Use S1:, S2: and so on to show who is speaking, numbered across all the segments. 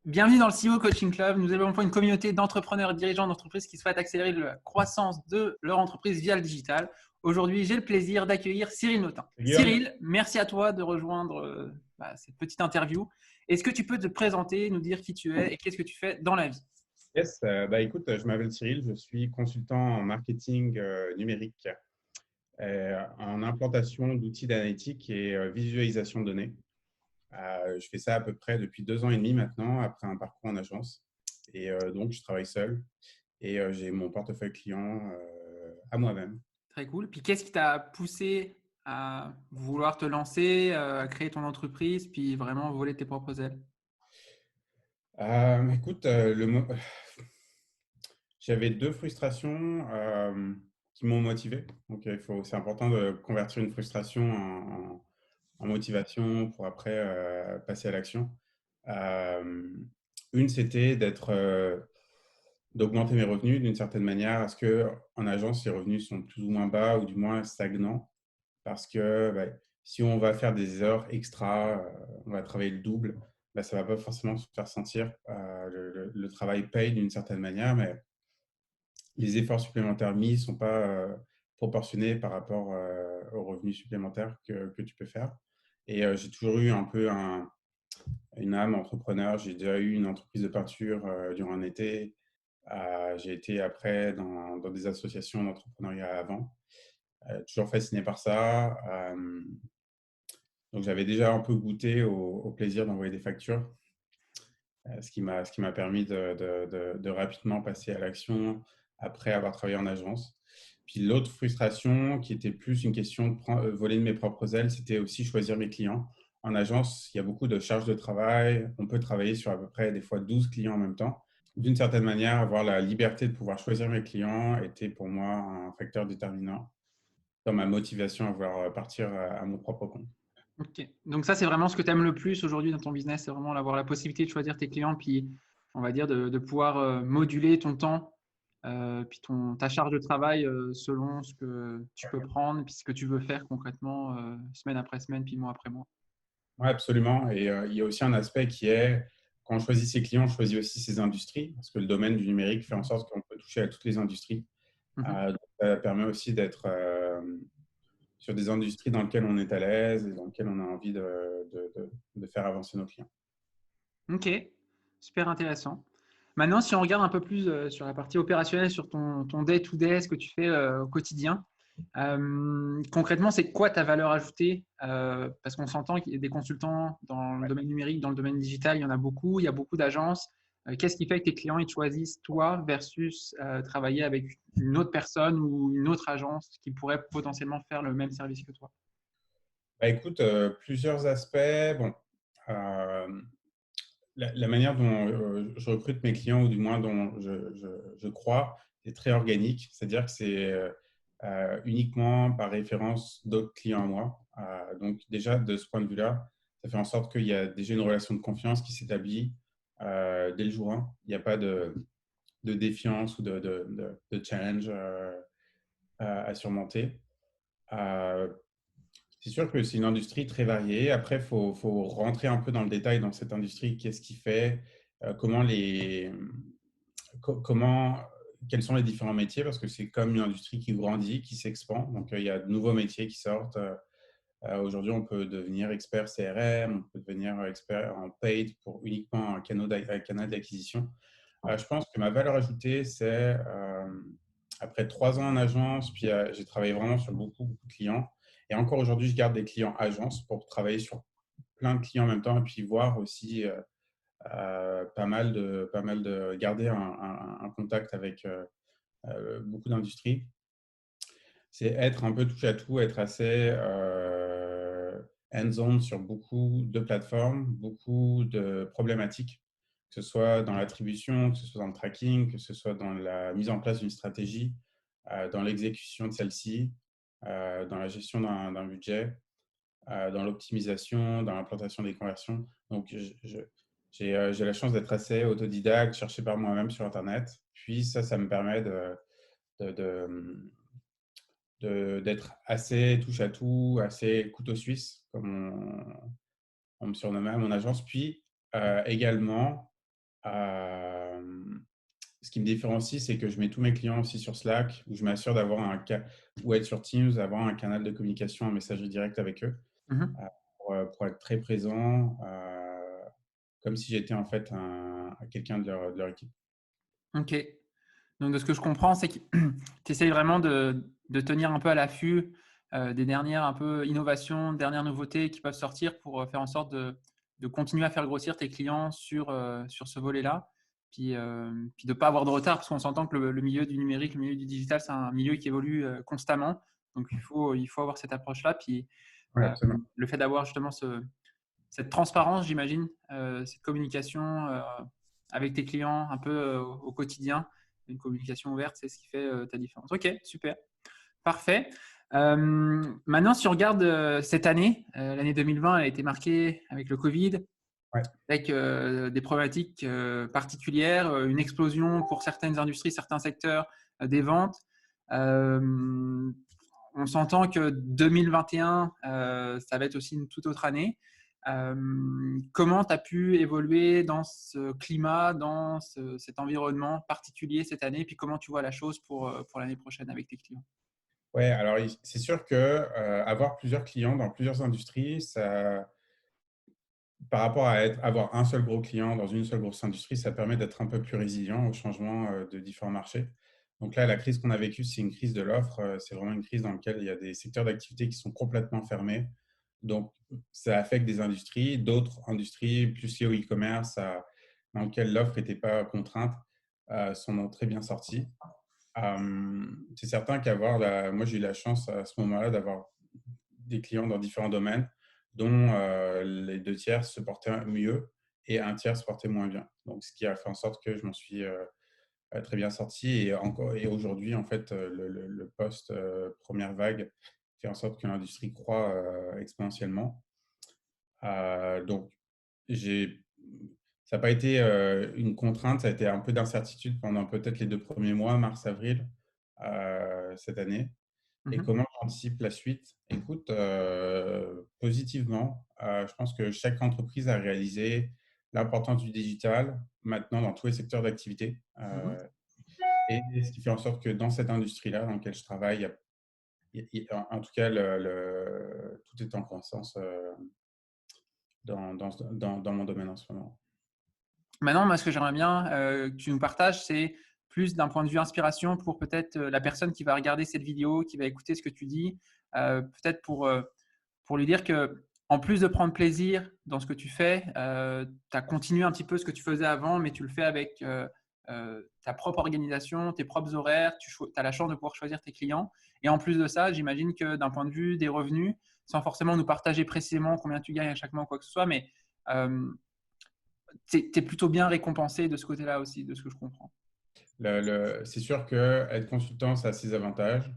S1: Bienvenue dans le CEO Coaching Club. Nous développons une communauté d'entrepreneurs et dirigeants d'entreprises qui souhaitent accélérer la croissance de leur entreprise via le digital. Aujourd'hui, j'ai le plaisir d'accueillir Cyril Notin.
S2: Guillaume,
S1: Cyril, merci à toi de rejoindre cette petite interview. Est-ce que tu peux te présenter, nous dire qui tu es et qu'est-ce que tu fais dans la vie?
S2: yes, écoute, je m'appelle Cyril, je suis consultant en marketing numérique, en implantation d'outils d'analytique et visualisation de données. Je fais ça à peu près depuis 2 ans et demi maintenant, après un parcours en agence. Et donc, je travaille seul et j'ai mon portefeuille client à moi-même.
S1: Très cool. Puis qu'est-ce qui t'a poussé à vouloir te lancer, à créer ton entreprise, puis vraiment voler tes propres ailes?
S2: Écoute, j'avais deux frustrations qui m'ont motivé. Donc, c'est important de convertir une frustration en motivation pour après passer à l'action. Euh, une, c'était d'augmenter mes revenus d'une certaine manière. Parce que en agence, les revenus sont plus ou moins bas ou du moins stagnants. Parce que si on va faire des heures extra, on va travailler le double, ça ne va pas forcément se faire sentir. Le travail paye d'une certaine manière, mais les efforts supplémentaires mis ne sont pas proportionnés par rapport aux revenus supplémentaires que tu peux faire. Et j'ai toujours eu un peu une âme entrepreneur. J'ai déjà eu une entreprise de peinture durant un été. J'ai été après dans des associations d'entrepreneuriat avant. Toujours fasciné par ça. Donc, j'avais déjà un peu goûté au plaisir d'envoyer des factures, ce qui m'a permis de rapidement passer à l'action après avoir travaillé en agence. Puis l'autre frustration, qui était plus une question de voler de mes propres ailes, c'était aussi choisir mes clients. En agence, il y a beaucoup de charges de travail. On peut travailler sur à peu près des fois 12 clients en même temps. D'une certaine manière, avoir la liberté de pouvoir choisir mes clients était pour moi un facteur déterminant dans ma motivation à vouloir partir à mon propre compte.
S1: Ok. Donc ça, c'est vraiment ce que tu aimes le plus aujourd'hui dans ton business, c'est vraiment avoir la possibilité de choisir tes clients, puis on va dire de pouvoir moduler ton temps, puis ta charge de travail selon ce que tu peux prendre, puis ce que tu veux faire concrètement semaine après semaine, puis mois après mois.
S2: Oui, absolument. Et il y a aussi un aspect qui est, quand on choisit ses clients, on choisit aussi ses industries, parce que le domaine du numérique fait en sorte qu'on peut toucher à toutes les industries.
S1: Mhm.
S2: Donc, ça permet aussi d'être sur des industries dans lesquelles on est à l'aise et dans lesquelles on a envie de faire avancer nos clients.
S1: Ok, super intéressant. Maintenant, si on regarde un peu plus sur la partie opérationnelle, sur ton day-to-day, ce que tu fais au quotidien, concrètement, c'est quoi ta valeur ajoutée? Parce qu'on s'entend qu'il y a des consultants dans le domaine numérique, dans le domaine digital, il y en a beaucoup, il y a beaucoup d'agences. Qu'est-ce qui fait que tes clients ils te choisissent toi versus travailler avec une autre personne ou une autre agence qui pourrait potentiellement faire le même service que toi?
S2: Écoute, plusieurs aspects. Bon, euh, la manière dont je recrute mes clients, ou du moins dont je crois, est très organique. C'est-à-dire que c'est uniquement par référence d'autres clients à moi. Donc déjà, de ce point de vue-là, ça fait en sorte qu'il y a déjà une relation de confiance qui s'établit dès le jour 1. Il n'y a pas de défiance ou de challenge à surmonter. Euh, c'est sûr que c'est une industrie très variée. Après, il faut rentrer un peu dans le détail dans cette industrie. Qu'est-ce qui fait, comment comment, quels sont les différents métiers? Parce que c'est comme une industrie qui grandit, qui s'expand. Donc, il y a de nouveaux métiers qui sortent. Aujourd'hui, on peut devenir expert CRM, on peut devenir expert en paid pour uniquement un canal d'acquisition. Je pense que ma valeur ajoutée, c'est après 3 ans en agence, puis j'ai travaillé vraiment sur beaucoup, beaucoup de clients. Et encore aujourd'hui, je garde des clients agences pour travailler sur plein de clients en même temps et puis voir aussi pas mal de garder un contact avec beaucoup d'industries. C'est être un peu touche à tout, être assez hands-on sur beaucoup de plateformes, beaucoup de problématiques, que ce soit dans l'attribution, que ce soit dans le tracking, que ce soit dans la mise en place d'une stratégie, dans l'exécution de celle-ci, dans la gestion d'un budget, dans l'optimisation, dans l'implantation des conversions. Donc, j'ai la chance d'être assez autodidacte, chercher par moi-même sur Internet. Puis ça me permet de, de, d'être assez touche à tout, assez couteau suisse, comme on me surnommait à mon agence. Puis également, Euh, Ce qui me différencie, c'est que je mets tous mes clients aussi sur Slack, où je m'assure d'avoir ou être sur Teams, d'avoir un canal de communication, un messagerie directe avec eux,
S1: Mhm.
S2: pour être très présent, comme si j'étais en fait quelqu'un de leur équipe.
S1: Ok. Donc, de ce que je comprends, c'est que tu essayes vraiment de tenir un peu à l'affût des dernières un peu innovations, dernières nouveautés qui peuvent sortir pour faire en sorte de continuer à faire grossir tes clients sur ce volet-là. Puis de ne pas avoir de retard, parce qu'on s'entend que le milieu du numérique, le milieu du digital, c'est un milieu qui évolue constamment. Donc, il faut avoir cette approche-là. Puis,
S2: Oui,
S1: euh,
S2: absolument.
S1: le fait d'avoir justement cette transparence, j'imagine, cette communication avec tes clients un peu au quotidien, une communication ouverte, c'est ce qui fait ta différence. Ok, super, parfait. Maintenant, si on regarde cette année, l'année 2020, elle a été marquée avec le Covid,
S2: Ouais.
S1: avec des problématiques particulières, une explosion pour certaines industries, certains secteurs des ventes. Euh, on s'entend que 2021, ça va être aussi une toute autre année. Comment tu as pu évoluer dans ce climat, dans cet environnement particulier cette année, puis comment tu vois la chose pour l'année prochaine avec tes clients?
S2: Ouais, alors c'est sûr que avoir plusieurs clients dans plusieurs industries, ça, par rapport à avoir un seul gros client dans une seule grosse industrie, ça permet d'être un peu plus résilient au changement de différents marchés. Donc là, la crise qu'on a vécue, c'est une crise de l'offre. C'est vraiment une crise dans laquelle il y a des secteurs d'activité qui sont complètement fermés. Donc, ça affecte des industries, d'autres industries plus liées au e-commerce, dans lesquelles l'offre n'était pas contrainte, s'en ont très bien sorties. C'est certain moi j'ai eu la chance à ce moment-là d'avoir des clients dans différents domaines, dont les deux tiers se portaient mieux et un tiers se portait moins bien. Donc, ce qui a fait en sorte que je m'en suis très bien sorti. Et aujourd'hui, en fait, le post-première vague fait en sorte que l'industrie croît exponentiellement. Donc, j'ai, ça n'a pas été une contrainte, ça a été un peu d'incertitude pendant peut-être les 2 premiers mois, mars, avril, cette année. Et
S1: Mhm.
S2: comment j'anticipe la suite? Écoute, positivement, je pense que chaque entreprise a réalisé l'importance du digital maintenant dans tous les secteurs d'activité.
S1: Mhm.
S2: Et ce qui fait en sorte que dans cette industrie-là dans laquelle je travaille, en tout cas, tout est en croissance dans mon domaine en ce moment.
S1: Maintenant, moi, ce que j'aimerais bien que tu nous partages, c'est plus d'un point de vue inspiration pour peut-être la personne qui va regarder cette vidéo, qui va écouter ce que tu dis, peut-être pour lui dire que en plus de prendre plaisir dans ce que tu fais, tu as continué un petit peu ce que tu faisais avant, mais tu le fais avec ta propre organisation, tes propres horaires, tu as la chance de pouvoir choisir tes clients. Et en plus de ça, j'imagine que d'un point de vue des revenus, sans forcément nous partager précisément combien tu gagnes à chaque mois ou quoi que ce soit, mais euh, tu es plutôt bien récompensé de ce côté-là aussi, de ce que je comprends.
S2: C'est sûr que être consultant, ça a ses avantages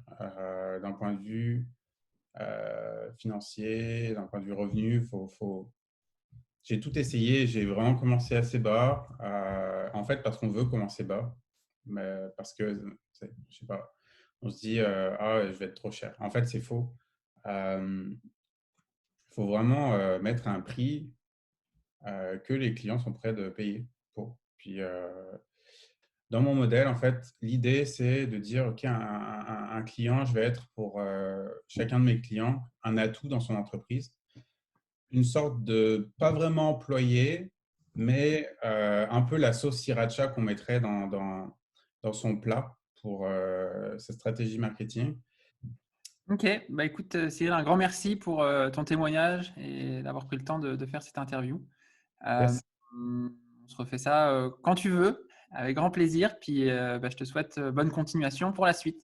S2: d'un point de vue financier, d'un point de vue revenu. J'ai tout essayé, j'ai vraiment commencé assez bas, en fait parce qu'on veut commencer bas, mais parce que, je sais pas, on se dit ah je vais être trop cher. En fait, c'est faux. Il faut vraiment mettre un prix que les clients sont prêts de payer pour. Puis dans mon modèle, en fait, l'idée c'est de dire ok, un client, je vais être pour chacun de mes clients un atout dans son entreprise, une sorte de, pas vraiment employé, mais un peu la sauce sriracha qu'on mettrait dans son plat pour sa stratégie marketing.
S1: Ok, bah écoute Cyril, un grand merci pour ton témoignage et d'avoir pris le temps de faire cette interview. Euh,
S2: Yes.
S1: on se refait ça quand tu veux, avec grand plaisir. Puis bah, je te souhaite bonne continuation pour la suite.